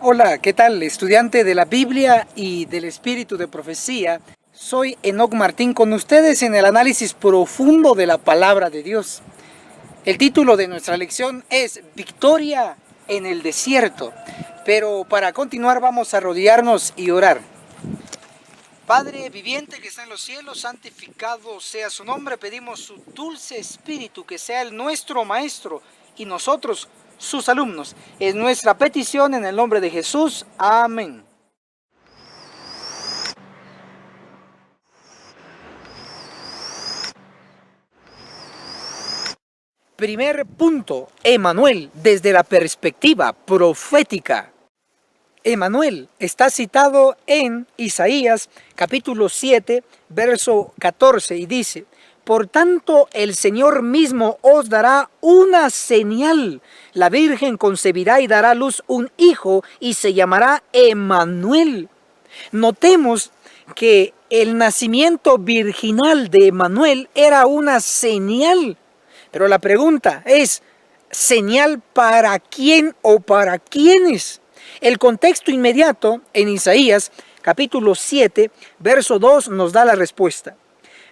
Hola, ¿qué tal? Estudiante de la Biblia y del Espíritu de Profecía. Soy Enoc Martín con ustedes en el análisis profundo de la Palabra de Dios. El título de nuestra lección es Victoria en el desierto. Pero para continuar vamos a arrodillarnos y orar. Padre viviente que está en los cielos, santificado sea su nombre. Pedimos su dulce Espíritu que sea el nuestro Maestro y nosotros sus alumnos. Es nuestra petición en el nombre de Jesús. Amén. Primer punto, Emanuel, desde la perspectiva profética. Emanuel está citado en Isaías capítulo 7, verso 14 y dice: por tanto el Señor mismo os dará una señal. La Virgen concebirá y dará a luz un hijo y se llamará Emanuel. Notemos que el nacimiento virginal de Emanuel era una señal. Pero la pregunta es, ¿señal para quién o para quiénes? El contexto inmediato en Isaías capítulo 7, verso 2 nos da la respuesta.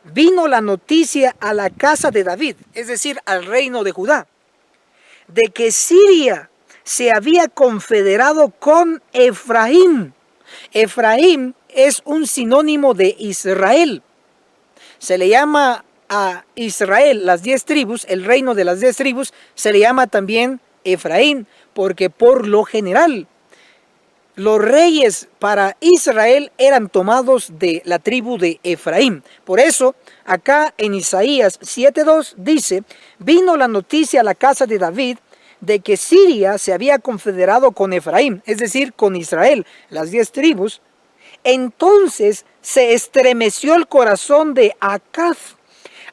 Vino la noticia a la casa de David, es decir, al reino de Judá, de que Siria se había confederado con Efraín. Efraín es un sinónimo de Israel. Se le llama a Israel, las 10 tribus, el reino de las 10 tribus, se le llama también Efraín, porque por lo general los reyes para Israel eran tomados de la tribu de Efraín. Por eso, acá en Isaías 7:2 dice: vino la noticia a la casa de David de que Siria se había confederado con Efraín, es decir, con Israel, las 10 tribus. Entonces se estremeció el corazón de Acaz.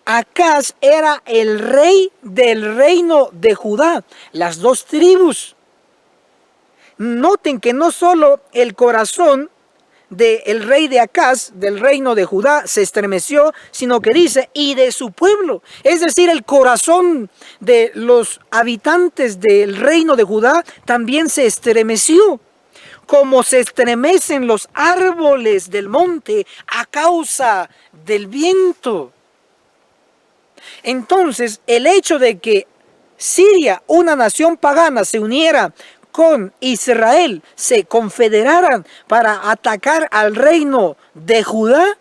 Acaz era el rey del reino de Judá, las 2 tribus. Noten que no solo el corazón del rey de Acaz, del reino de Judá, se estremeció, sino que dice, y de su pueblo. Es decir, el corazón de los habitantes del reino de Judá también se estremeció. Como se estremecen los árboles del monte a causa del viento. Entonces, el hecho de que Siria, una nación pagana, se uniera con Israel, se confederaran para atacar al reino de Judá,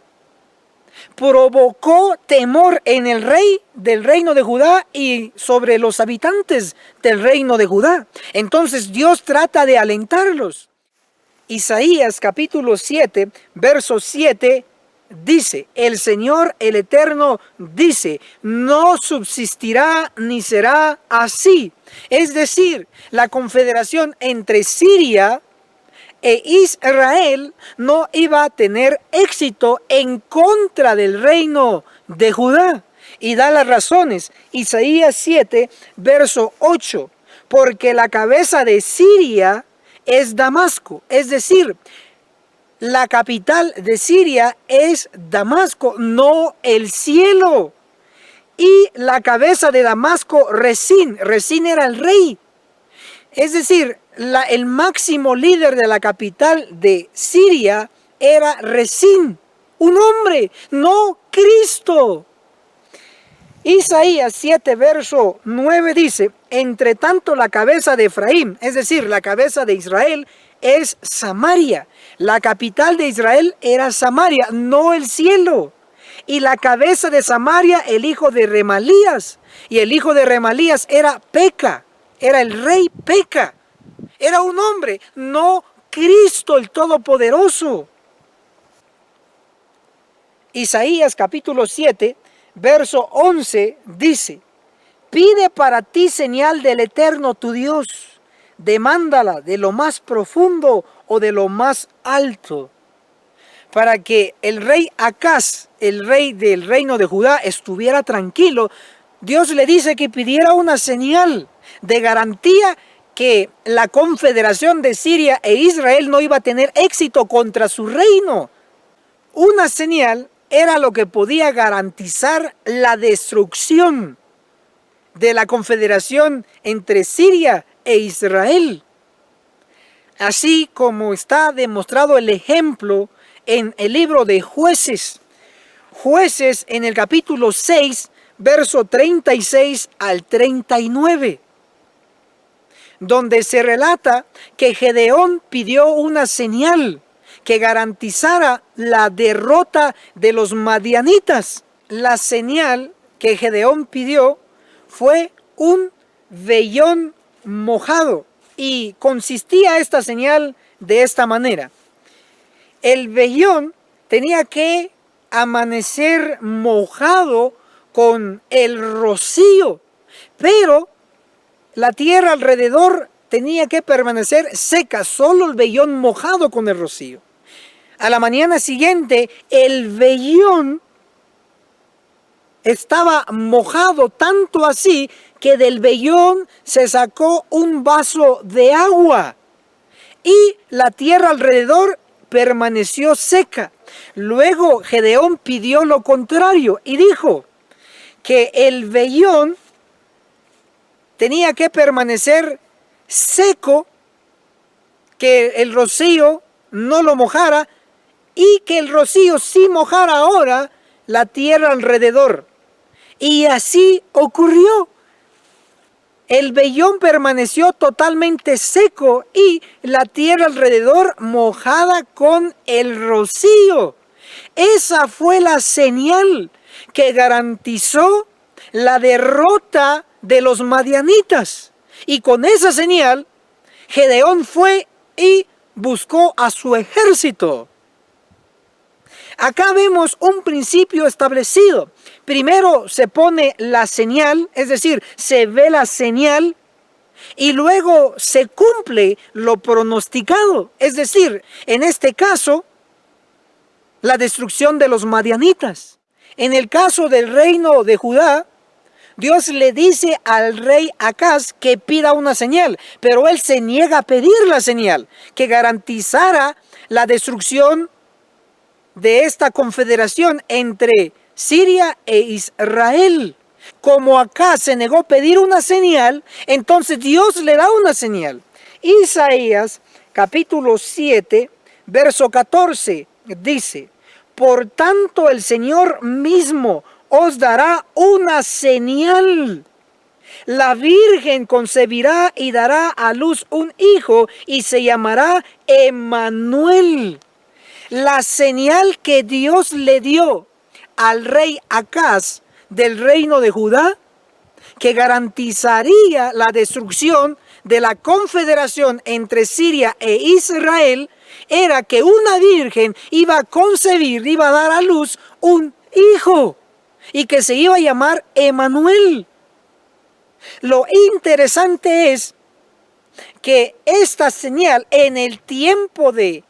provocó temor en el rey del reino de Judá y sobre los habitantes del reino de Judá. Entonces Dios trata de alentarlos. Isaías capítulo 7, verso 7 dice: el Señor, el Eterno, dice, no subsistirá ni será así. Es decir, la confederación entre Siria e Israel no iba a tener éxito en contra del reino de Judá. Y da las razones. Isaías 7, verso 8. Porque la cabeza de Siria es Damasco, es decir, la capital de Siria es Damasco, no el cielo. Y la cabeza de Damasco, Resín. Resín era el rey. Es decir, el máximo líder de la capital de Siria era Resín, un hombre, no Cristo. Isaías 7, verso 9 dice: entre tanto la cabeza de Efraín, es decir, la cabeza de Israel, es Samaria. La capital de Israel era Samaria, no el cielo. Y la cabeza de Samaria, el hijo de Remalías. Y el hijo de Remalías era Peca, era el rey Peca. Era un hombre, no Cristo el Todopoderoso. Isaías capítulo 7, verso 11 dice: pide para ti señal del Eterno tu Dios, demándala de lo más profundo o de lo más alto. Para que el rey Acaz, el rey del reino de Judá, estuviera tranquilo, Dios le dice que pidiera una señal de garantía que la confederación de Siria e Israel no iba a tener éxito contra su reino. Una señal era lo que podía garantizar la destrucción de la confederación entre Siria e Israel. así como está demostrado el ejemplo en el libro de Jueces. Jueces en el capítulo 6, verso 36 al 39, donde se relata que Gedeón pidió una señal que garantizara la derrota de los madianitas. La señal que Gedeón pidió fue un vellón mojado, y consistía esta señal de esta manera: el vellón tenía que amanecer mojado con el rocío, pero la tierra alrededor tenía que permanecer seca, solo el vellón mojado con el rocío. A la mañana siguiente, el vellón estaba mojado, tanto así que del vellón se sacó un vaso de agua y la tierra alrededor permaneció seca. Luego Gedeón pidió lo contrario y dijo que el vellón tenía que permanecer seco, que el rocío no lo mojara, y que el rocío sí mojara ahora la tierra alrededor. Y así ocurrió. El vellón permaneció totalmente seco y la tierra alrededor mojada con el rocío. Esa fue la señal que garantizó la derrota de los madianitas. Y con esa señal, Gedeón fue y buscó a su ejército. Acá vemos un principio establecido. Primero se pone la señal, es decir, se ve la señal, y luego se cumple lo pronosticado. Es decir, en este caso, la destrucción de los madianitas. En el caso del reino de Judá, Dios le dice al rey Acaz que pida una señal, pero él se niega a pedir la señal que garantizara la destrucción de esta confederación entre Siria e Israel. Como Acaz se negó a pedir una señal, entonces Dios le da una señal. Isaías capítulo 7, verso 14 dice: por tanto el Señor mismo os dará una señal. La Virgen concebirá y dará a luz un hijo y se llamará Emmanuel. La señal que Dios le dio al rey Acaz del reino de Judá, que garantizaría la destrucción de la confederación entre Siria e Israel, era que una virgen iba a concebir, iba a dar a luz un hijo, y que se iba a llamar Emmanuel. Lo interesante es que esta señal en el tiempo de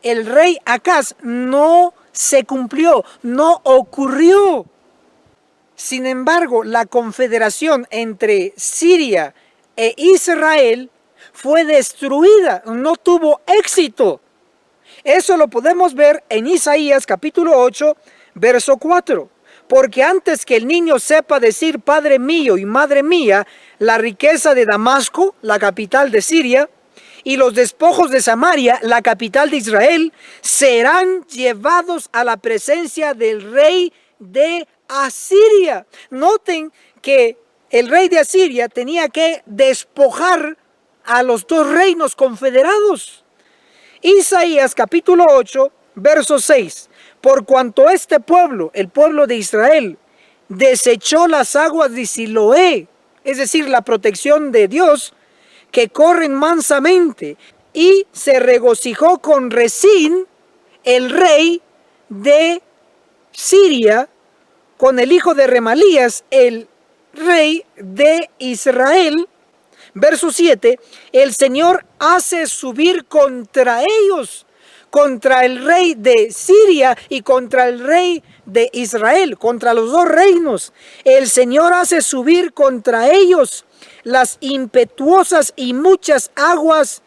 el rey Acaz no se cumplió, no ocurrió. Sin embargo, la confederación entre Siria e Israel fue destruida, no tuvo éxito. Eso lo podemos ver en Isaías capítulo 8, verso 4. Porque antes que el niño sepa decir Padre mío y Madre mía, la riqueza de Damasco, la capital de Siria, y los despojos de Samaria, la capital de Israel, serán llevados a la presencia del rey de Asiria. Noten que el rey de Asiria tenía que despojar a los dos reinos confederados. Isaías capítulo 8, verso 6. Por cuanto este pueblo, el pueblo de Israel, desechó las aguas de Siloé, es decir, la protección de Dios, que corren mansamente, y se regocijó con Resín, el rey de Siria, con el hijo de Remalías, el rey de Israel. Verso 7, el Señor hace subir contra ellos, contra el rey de Siria y contra el rey de Israel, contra los dos reinos. El Señor hace subir contra ellos las impetuosas y muchas aguas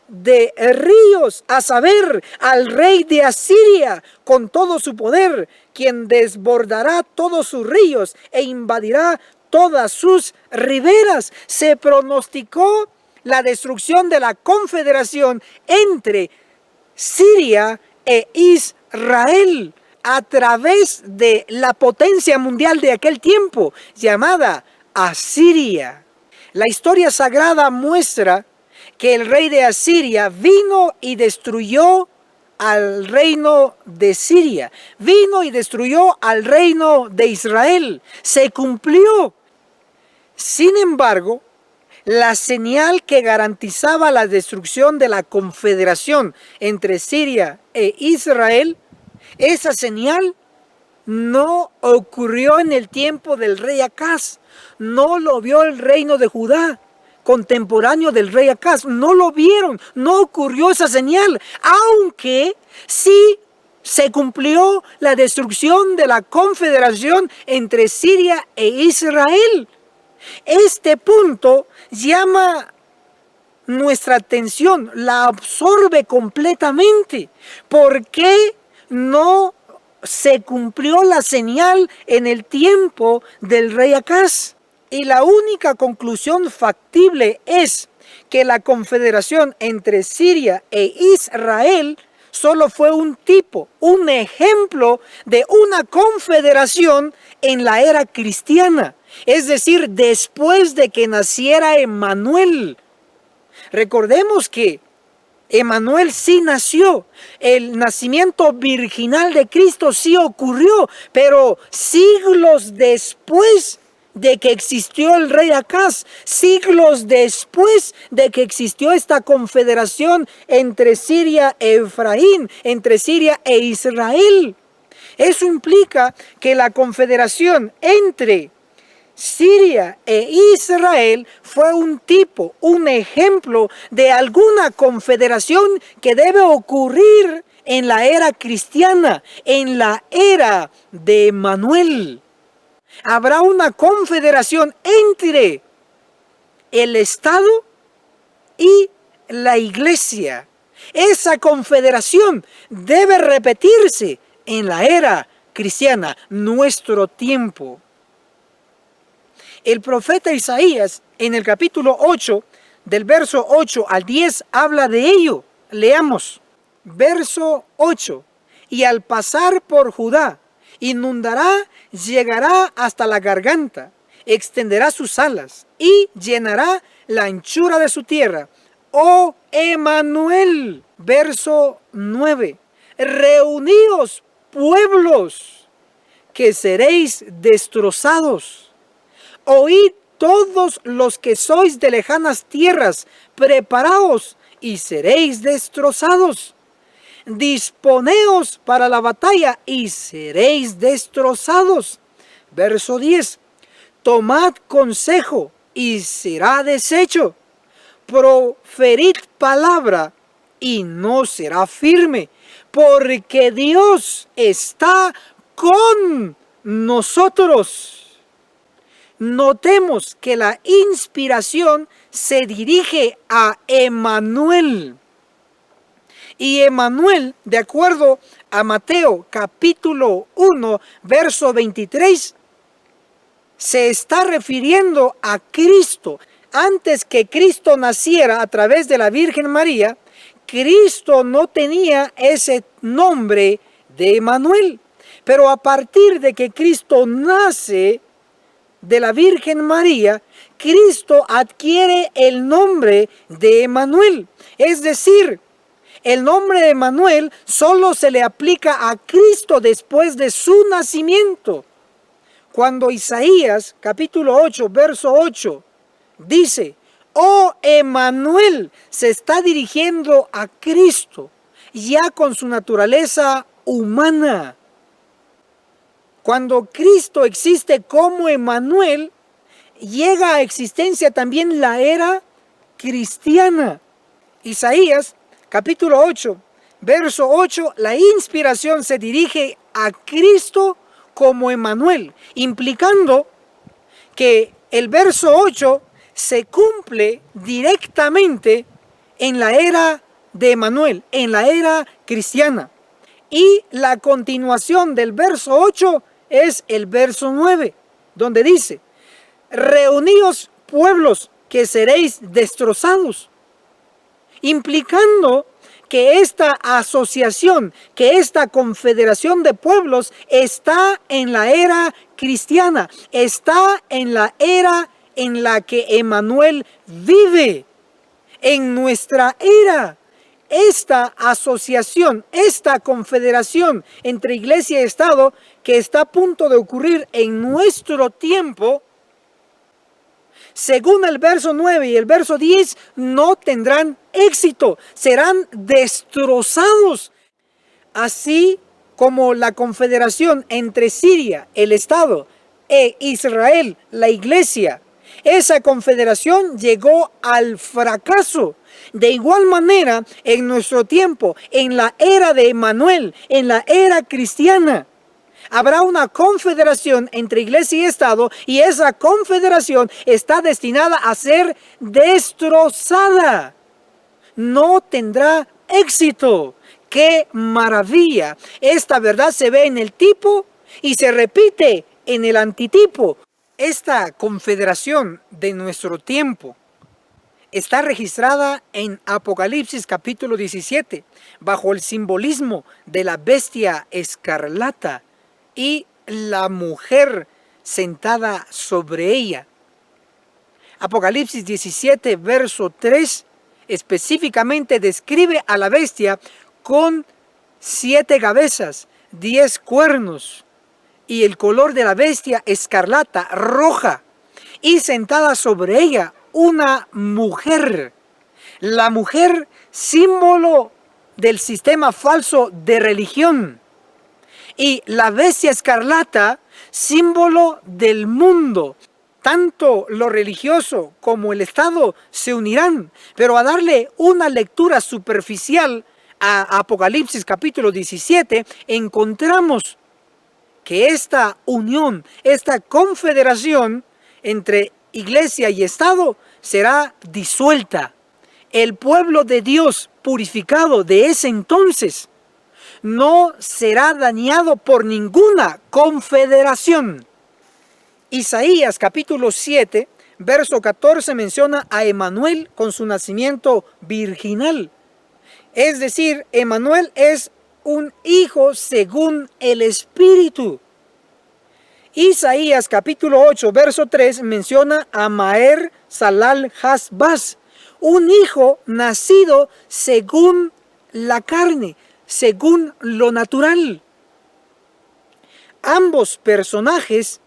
de ríos, a saber, al rey de Asiria con todo su poder, quien desbordará todos sus ríos e invadirá todas sus riberas. Se pronosticó la destrucción de la confederación entre Siria e Israel a través de la potencia mundial de aquel tiempo llamada Asiria. La historia sagrada muestra que el rey de Asiria vino y destruyó al reino de Siria, vino y destruyó al reino de Israel. Se cumplió. Sin embargo, la señal que garantizaba la destrucción de la confederación entre Siria e Israel, esa señal no ocurrió en el tiempo del rey Acaz. No lo vio el reino de Judá, contemporáneo del rey Acaz. No lo vieron, no ocurrió esa señal, aunque sí se cumplió la destrucción de la confederación entre Siria e Israel. Este punto llama nuestra atención, la absorbe completamente. ¿Por qué no se cumplió la señal en el tiempo del rey Acaz? Y la única conclusión factible es que la confederación entre Siria e Israel solo fue un tipo, un ejemplo de una confederación en la era cristiana. Es decir, después de que naciera Emmanuel. Recordemos que Emmanuel sí nació, el nacimiento virginal de Cristo sí ocurrió, pero siglos después de que existió el rey Acaz, siglos después de que existió esta confederación entre Siria e Efraín, entre Siria e Israel. Eso implica que la confederación entre Siria e Israel fue un tipo, un ejemplo de alguna confederación que debe ocurrir en la era cristiana, en la era de Emmanuel. Habrá una confederación entre el Estado y la iglesia. Esa confederación debe repetirse en la era cristiana, nuestro tiempo. El profeta Isaías, en el capítulo 8, del verso 8 al 10, habla de ello. Leamos. Verso 8. Y al pasar por Judá, inundará, llegará hasta la garganta, extenderá sus alas y llenará la anchura de su tierra. Oh Emmanuel. Verso 9. Reuníos, pueblos, que seréis destrozados. Oíd todos los que sois de lejanas tierras, preparaos y seréis destrozados. Disponeos para la batalla y seréis destrozados. Verso 10. Tomad consejo y será deshecho. Proferid palabra y no será firme, porque Dios está con nosotros. Notemos que la inspiración se dirige a Emmanuel. Y Emmanuel, de acuerdo a Mateo capítulo 1, verso 23, se está refiriendo a Cristo. Antes que Cristo naciera a través de la Virgen María, Cristo no tenía ese nombre de Emmanuel. Pero a partir de que Cristo nace de la Virgen María, Cristo adquiere el nombre de Emmanuel. Es decir, el nombre de Emmanuel solo se le aplica a Cristo después de su nacimiento. Cuando Isaías, capítulo 8, verso 8, dice, oh Emmanuel, se está dirigiendo a Cristo, ya con su naturaleza humana. Cuando Cristo existe como Emmanuel, llega a existencia también la era cristiana. Isaías, capítulo 8, verso 8, la inspiración se dirige a Cristo como Emmanuel, implicando que el verso 8 se cumple directamente en la era de Emmanuel, en la era cristiana. Y la continuación del verso 8 es el verso 9, donde dice, reuníos pueblos que seréis destrozados, implicando que esta asociación, que esta confederación de pueblos está en la era cristiana, está en la era en la que Emmanuel vive, en nuestra era. Esta asociación, esta confederación entre iglesia y Estado que está a punto de ocurrir en nuestro tiempo, según el verso 9 y el verso 10, no tendrán éxito, serán destrozados. Así como la confederación entre Siria, el Estado, e Israel, la iglesia, esa confederación llegó al fracaso. De igual manera, en nuestro tiempo, en la era de Emmanuel, en la era cristiana, habrá una confederación entre iglesia y Estado, y esa confederación está destinada a ser destrozada. No tendrá éxito. ¡Qué maravilla! Esta verdad se ve en el tipo y se repite en el antitipo. Esta confederación de nuestro tiempo está registrada en Apocalipsis capítulo 17, bajo el simbolismo de la bestia escarlata y la mujer sentada sobre ella. Apocalipsis 17, verso 3, específicamente describe a la bestia con 7 cabezas, 10 cuernos, y el color de la bestia escarlata, roja, y sentada sobre ella una mujer. La mujer, símbolo del sistema falso de religión, y la bestia escarlata, símbolo del mundo. Tanto lo religioso como el Estado se unirán, pero a darle una lectura superficial a Apocalipsis capítulo 17, encontramos que esta unión, esta confederación entre iglesia y Estado será disuelta. El pueblo de Dios purificado de ese entonces no será dañado por ninguna confederación. Isaías capítulo 7, verso 14 menciona a Emmanuel con su nacimiento virginal. Es decir, Emmanuel es un hijo según el Espíritu. Isaías capítulo 8, verso 3 menciona a Maher Salal Hasbaz, un hijo nacido según la carne, según lo natural. Ambos personajes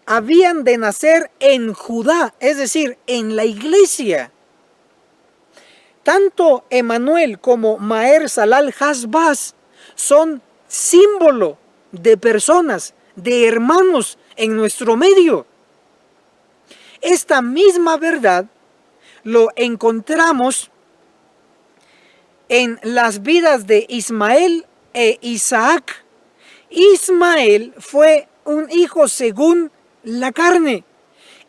habían de nacer en Judá, es decir, en la iglesia. Tanto Emmanuel como Maher Salal Hasbaz son símbolo de personas, de hermanos en nuestro medio. Esta misma verdad lo encontramos en las vidas de Ismael e Isaac. Ismael fue un hijo según la carne.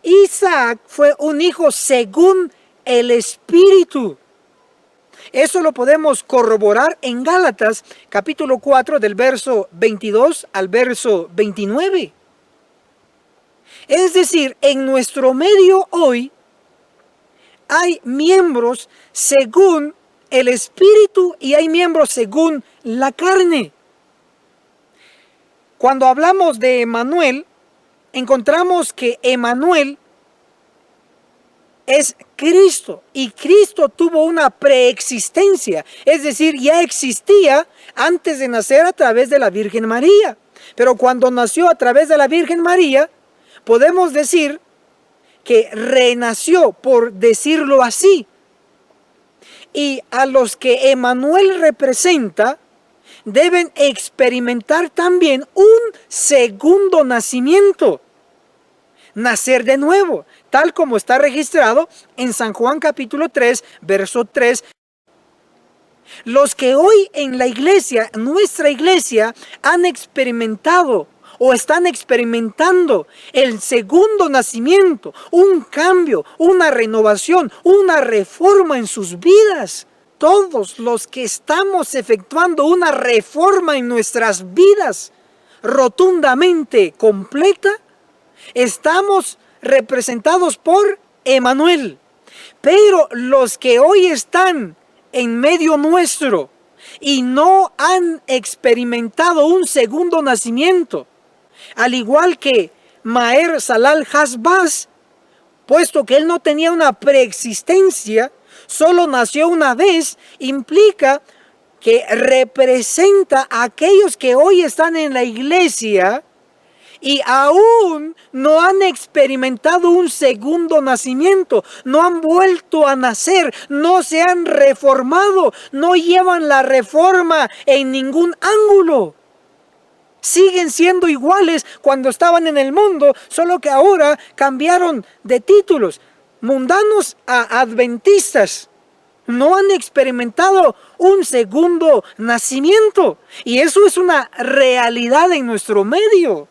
Isaac fue un hijo según el Espíritu. Eso lo podemos corroborar en Gálatas capítulo 4 del verso 22 al verso 29. Es decir, en nuestro medio hoy hay miembros según el Espíritu y hay miembros según la carne. Cuando hablamos de Emmanuel, encontramos que Emmanuel es Cristo, y Cristo tuvo una preexistencia, es decir, ya existía antes de nacer a través de la Virgen María. Pero cuando nació a través de la Virgen María, podemos decir que renació, por decirlo así. Y a los que Emmanuel representa, deben experimentar también un segundo nacimiento, nacer de nuevo, tal como está registrado en San Juan capítulo 3, verso 3. Los que hoy en la iglesia, nuestra iglesia, han experimentado o están experimentando el segundo nacimiento, un cambio, una renovación, una reforma en sus vidas. Todos los que estamos efectuando una reforma en nuestras vidas rotundamente completa, estamos representados por Emanuel. Pero los que hoy están en medio nuestro y no han experimentado un segundo nacimiento, al igual que Maher Salal Hasbaz, puesto que él no tenía una preexistencia, solo nació una vez, implica que representa a aquellos que hoy están en la iglesia y aún no han experimentado un segundo nacimiento, no han vuelto a nacer, no se han reformado, no llevan la reforma en ningún ángulo. Siguen siendo iguales cuando estaban en el mundo, solo que ahora cambiaron de títulos, mundanos a adventistas. No han experimentado un segundo nacimiento, y eso es una realidad en nuestro medio.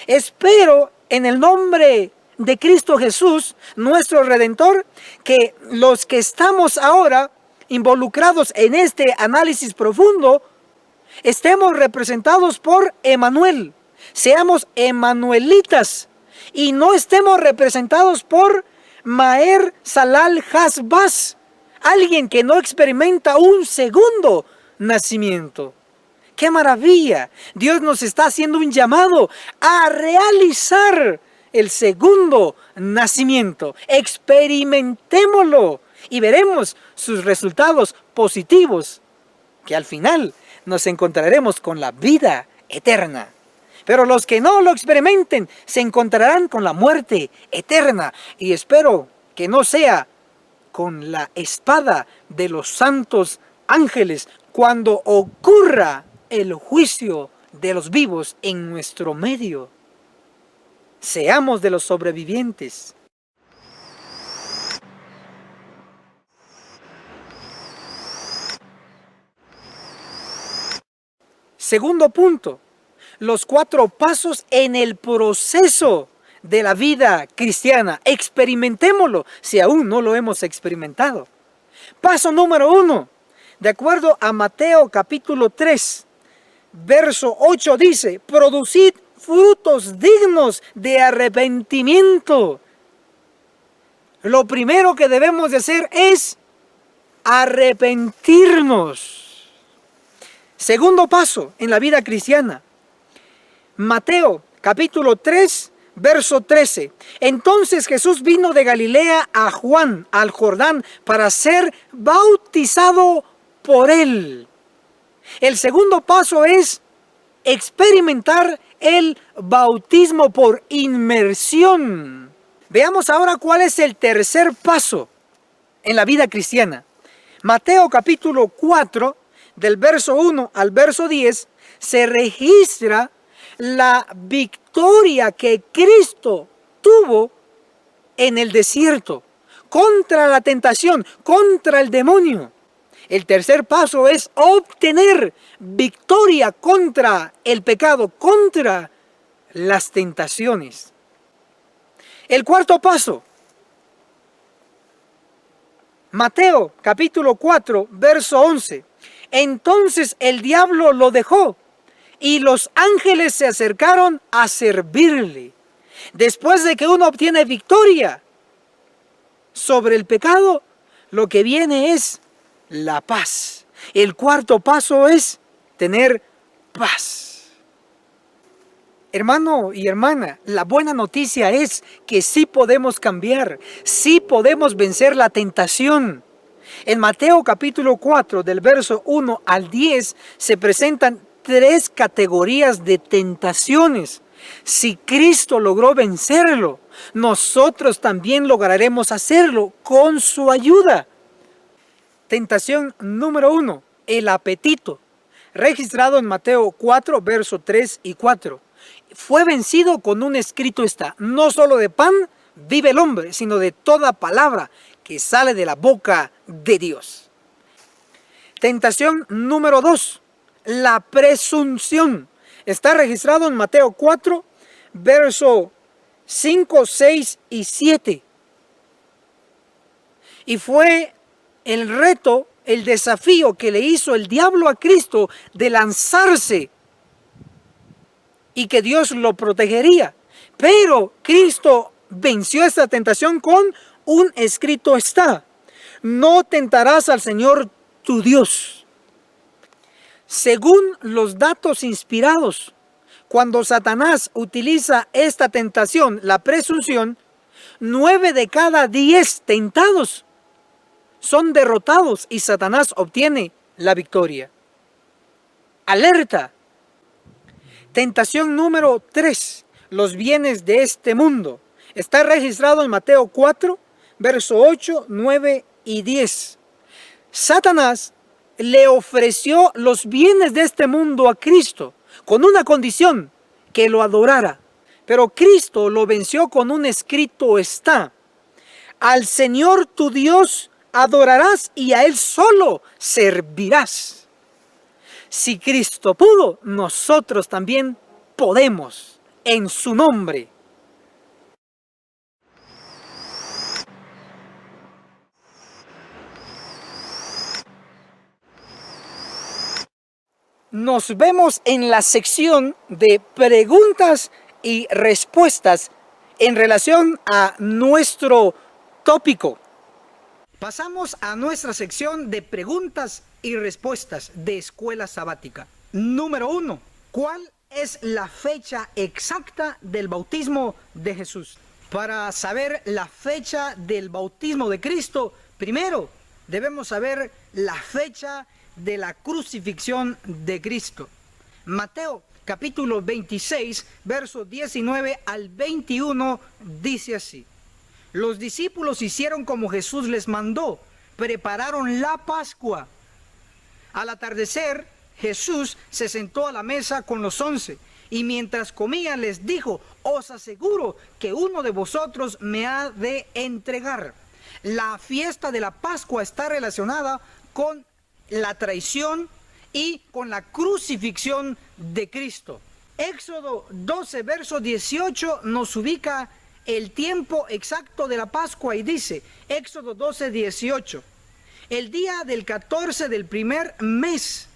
Espero en el nombre de Cristo Jesús, nuestro Redentor, que los que estamos ahora involucrados en este análisis profundo, estemos representados por Emanuel, seamos emanuelitas y no estemos representados por Maher Salal Hasbaz, alguien que no experimenta un segundo nacimiento. ¡Qué maravilla! Dios nos está haciendo un llamado a realizar el segundo nacimiento. Experimentémoslo y veremos sus resultados positivos, que al final nos encontraremos con la vida eterna. Pero los que no lo experimenten se encontrarán con la muerte eterna. Y espero que no sea con la espada de los santos ángeles cuando ocurra el juicio de los vivos en nuestro medio. Seamos de los sobrevivientes. Segundo punto, los 4 pasos en el proceso de la vida cristiana. Experimentémoslo si aún no lo hemos experimentado. Paso número 1, de acuerdo a Mateo capítulo 3, verso 8 dice, producid frutos dignos de arrepentimiento. Lo primero que debemos de hacer es arrepentirnos. Segundo paso en la vida cristiana. Mateo capítulo 3, verso 13. Entonces Jesús vino de Galilea a Juan, al Jordán, para ser bautizado por él. El segundo paso es experimentar el bautismo por inmersión. Veamos ahora cuál es el tercer paso en la vida cristiana. Mateo capítulo 4, del verso 1 al verso 10, se registra la victoria que Cristo tuvo en el desierto contra la tentación, contra el demonio. El tercer paso es obtener victoria contra el pecado, contra las tentaciones. El cuarto paso, Mateo capítulo 4, verso 11. Entonces el diablo lo dejó y los ángeles se acercaron a servirle. Después de que uno obtiene victoria sobre el pecado, lo que viene es la paz. El cuarto paso es tener paz. Hermano y hermana, la buena noticia es que sí podemos cambiar, sí podemos vencer la tentación. En Mateo capítulo 4, del verso 1 al 10, se presentan 3 categorías de tentaciones. Si Cristo logró vencerlo, nosotros también lograremos hacerlo con su ayuda. Tentación número 1, el apetito, registrado en Mateo 4, verso 3 y 4. Fue vencido con un escrito está, no solo de pan vive el hombre, sino de toda palabra que sale de la boca de Dios. Tentación número 2, la presunción. Está registrado en Mateo 4, verso 5, 6 y 7. Y fue el reto, el desafío que le hizo el diablo a Cristo de lanzarse y que Dios lo protegería. Pero Cristo venció esta tentación con un escrito está: no tentarás al Señor tu Dios. Según los datos inspirados, cuando Satanás utiliza esta tentación, la presunción, 9 de cada 10 tentados son derrotados y Satanás obtiene la victoria. Alerta. Tentación número 3. Los bienes de este mundo. Está registrado en Mateo 4, verso 8, 9 y 10. Satanás le ofreció los bienes de este mundo a Cristo con una condición: que lo adorara. Pero Cristo lo venció con un escrito está: al Señor tu Dios adorarás y a Él solo servirás. Si Cristo pudo, nosotros también podemos, en su nombre. Nos vemos en la sección de preguntas y respuestas en relación a nuestro tópico. Pasamos a nuestra sección de preguntas y respuestas de escuela sabática. Número 1. ¿Cuál es la fecha exacta del bautismo de Jesús? Para saber la fecha del bautismo de Cristo, primero debemos saber la fecha de la crucifixión de Cristo. Mateo capítulo 26, versos 19 al 21 dice así: los discípulos hicieron como Jesús les mandó, prepararon la Pascua. Al atardecer, Jesús se sentó a la mesa con los 11 y mientras comían les dijo: os aseguro que uno de vosotros me ha de entregar. La fiesta de la Pascua está relacionada con la traición y con la crucifixión de Cristo. Éxodo 12, verso 18 nos ubica el tiempo exacto de la Pascua y dice, Éxodo 12, 18, el día del 14 del primer mes,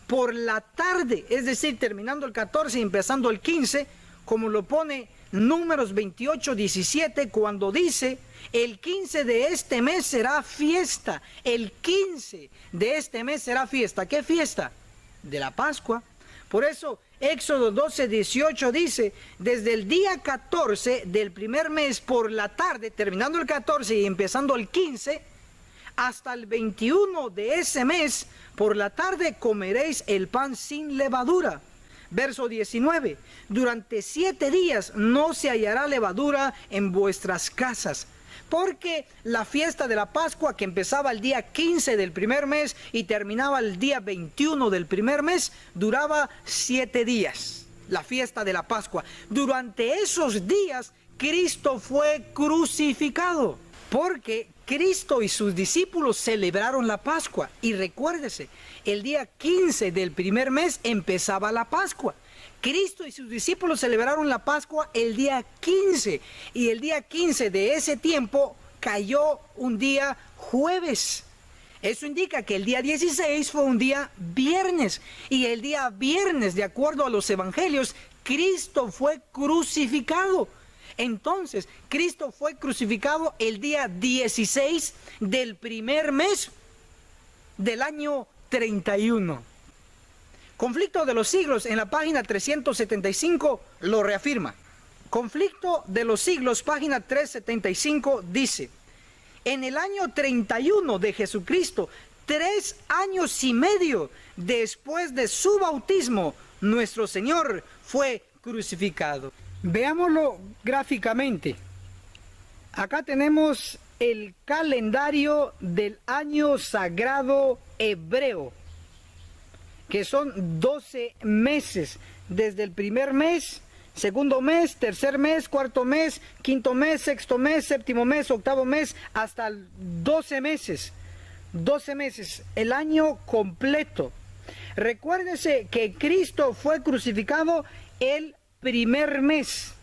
por la tarde, es decir, terminando el 14 y empezando el 15, como lo pone Números 28, 17, cuando dice, el 15 de este mes será fiesta, el 15 de este mes será fiesta. ¿Qué fiesta? De la Pascua. Por eso Éxodo 12, 18 dice, desde el día 14 del primer mes por la tarde, terminando el 14 y empezando el 15, hasta el 21 de ese mes, por la tarde comeréis el pan sin levadura. Verso 19, durante 7 días no se hallará levadura en vuestras casas, porque la fiesta de la Pascua, que empezaba el día 15 del primer mes y terminaba el día 21 del primer mes, duraba 7 días, la fiesta de la Pascua. Durante esos días, Cristo fue crucificado, porque Cristo y sus discípulos celebraron la Pascua. Y recuérdese, el día 15 del primer mes empezaba la Pascua. Cristo y sus discípulos celebraron la Pascua el día 15. Y el día 15 de ese tiempo cayó un día jueves. Eso indica que el día 16 fue un día viernes. Y el día viernes, de acuerdo a los evangelios, Cristo fue crucificado. Entonces, Cristo fue crucificado el día 16 del primer mes del año 31. Conflicto de los siglos, en la página 375 lo reafirma. Conflicto de los siglos, página 375, dice: en el año 31 de Jesucristo, 3 años y medio después de su bautismo, nuestro Señor fue crucificado. Veámoslo gráficamente. Acá tenemos el calendario del año sagrado hebreo, que son 12 meses, desde el primer mes, segundo mes, tercer mes, cuarto mes, quinto mes, sexto mes, séptimo mes, octavo mes, hasta 12 meses. 12 meses, el año completo. Recuérdese que Cristo fue crucificado el primer mes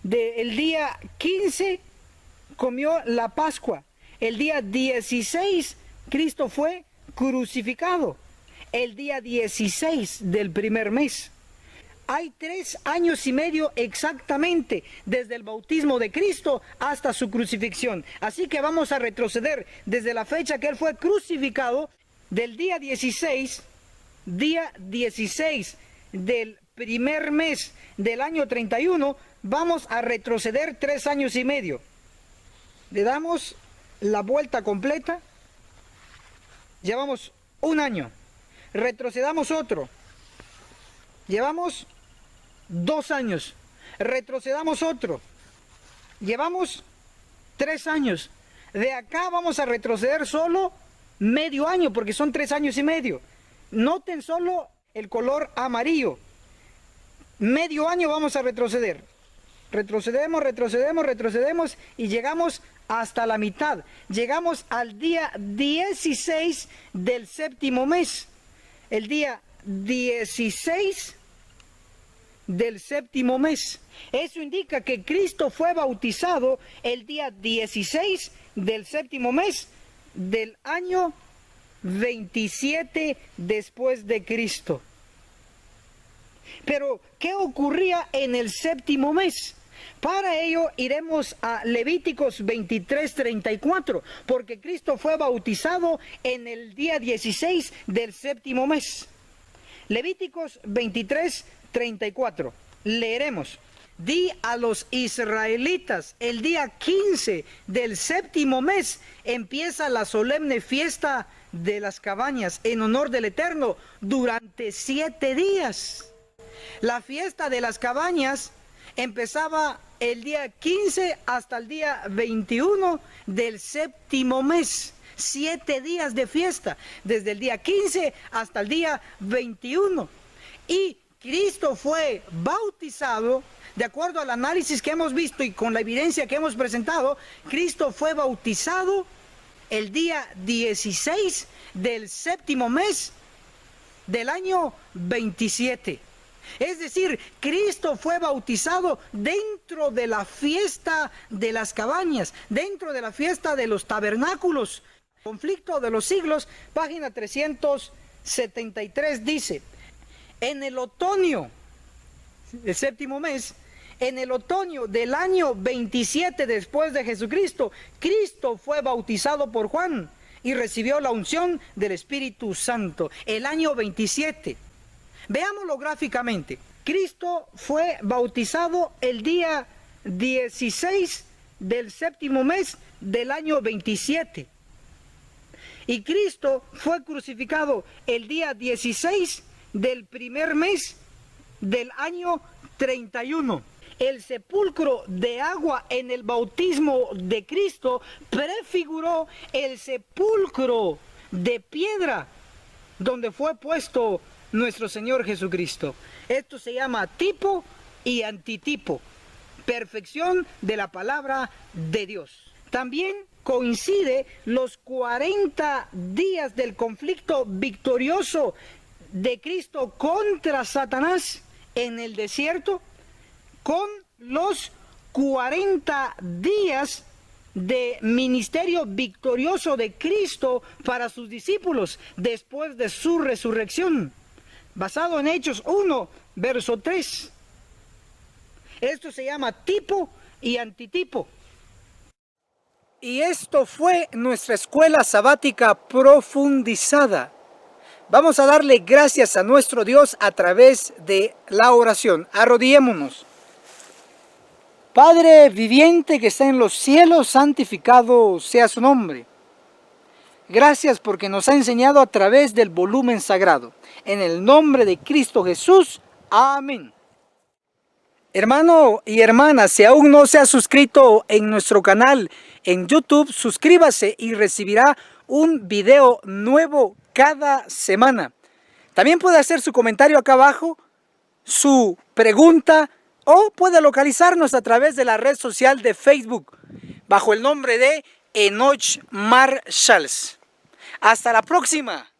del día 15 comió la Pascua, el día 16 Cristo fue crucificado, el día 16 del primer mes. hay 3 años y medio exactamente desde el bautismo de Cristo hasta su crucifixión. Así que vamos a retroceder desde la fecha que Él fue crucificado, del día 16 del primer mes del año 31, vamos a retroceder 3 años y medio. Le damos la vuelta completa, llevamos un año, retrocedamos otro, llevamos 2 años, retrocedamos otro, llevamos 3 años, de acá vamos a retroceder solo medio año porque son 3 años y medio. Noten solo el color amarillo, medio año vamos a retroceder, retrocedemos y llegamos hasta la mitad, llegamos al día 16 del séptimo mes, el día 16 del séptimo mes. Eso indica que Cristo fue bautizado el día 16 del séptimo mes del año 27 después de Cristo. Pero, ¿qué ocurría en el séptimo mes? Para ello iremos a Levíticos 23:34, porque Cristo fue bautizado en el día 16 del séptimo mes. Levíticos 23:34. Leeremos: di a los israelitas, el día 15 del séptimo mes empieza la solemne fiesta de las cabañas en honor del Eterno durante 7 días. La fiesta de las cabañas empezaba el día 15 hasta el día 21 del séptimo mes. 7 días de fiesta, desde el día 15 hasta el día 21. Y Cristo fue bautizado, de acuerdo al análisis que hemos visto y con la evidencia que hemos presentado, Cristo fue bautizado el día 16 del séptimo mes del año 27. Es decir, Cristo fue bautizado dentro de la fiesta de las cabañas, dentro de la fiesta de los tabernáculos. Conflicto de los siglos, página 373 dice: en el otoño, el séptimo mes, en el otoño del año 27 después de Jesucristo, Cristo fue bautizado por Juan y recibió la unción del Espíritu Santo, el año 27. Veámoslo gráficamente. Cristo fue bautizado el día 16 del séptimo mes del año 27. Y Cristo fue crucificado el día 16 del primer mes del año 31. El sepulcro de agua en el bautismo de Cristo prefiguró el sepulcro de piedra donde fue puesto nuestro Señor Jesucristo. Esto se llama tipo y antitipo, perfección de la palabra de Dios. También coincide los 40 días del conflicto victorioso de Cristo contra Satanás en el desierto con los 40 días de ministerio victorioso de Cristo para sus discípulos después de su resurrección, basado en Hechos 1, verso 3. Esto se llama tipo y antitipo. Y esto fue nuestra escuela sabática profundizada. Vamos a darle gracias a nuestro Dios a través de la oración. Arrodillémonos. Padre viviente que está en los cielos, santificado sea su nombre. Gracias porque nos ha enseñado a través del volumen sagrado. En el nombre de Cristo Jesús. Amén. Hermano y hermana, si aún no se ha suscrito en nuestro canal en YouTube, suscríbase y recibirá un video nuevo cada semana. También puede hacer su comentario acá abajo, su pregunta, o puede localizarnos a través de la red social de Facebook bajo el nombre de Enoch Marshalls. Hasta la próxima.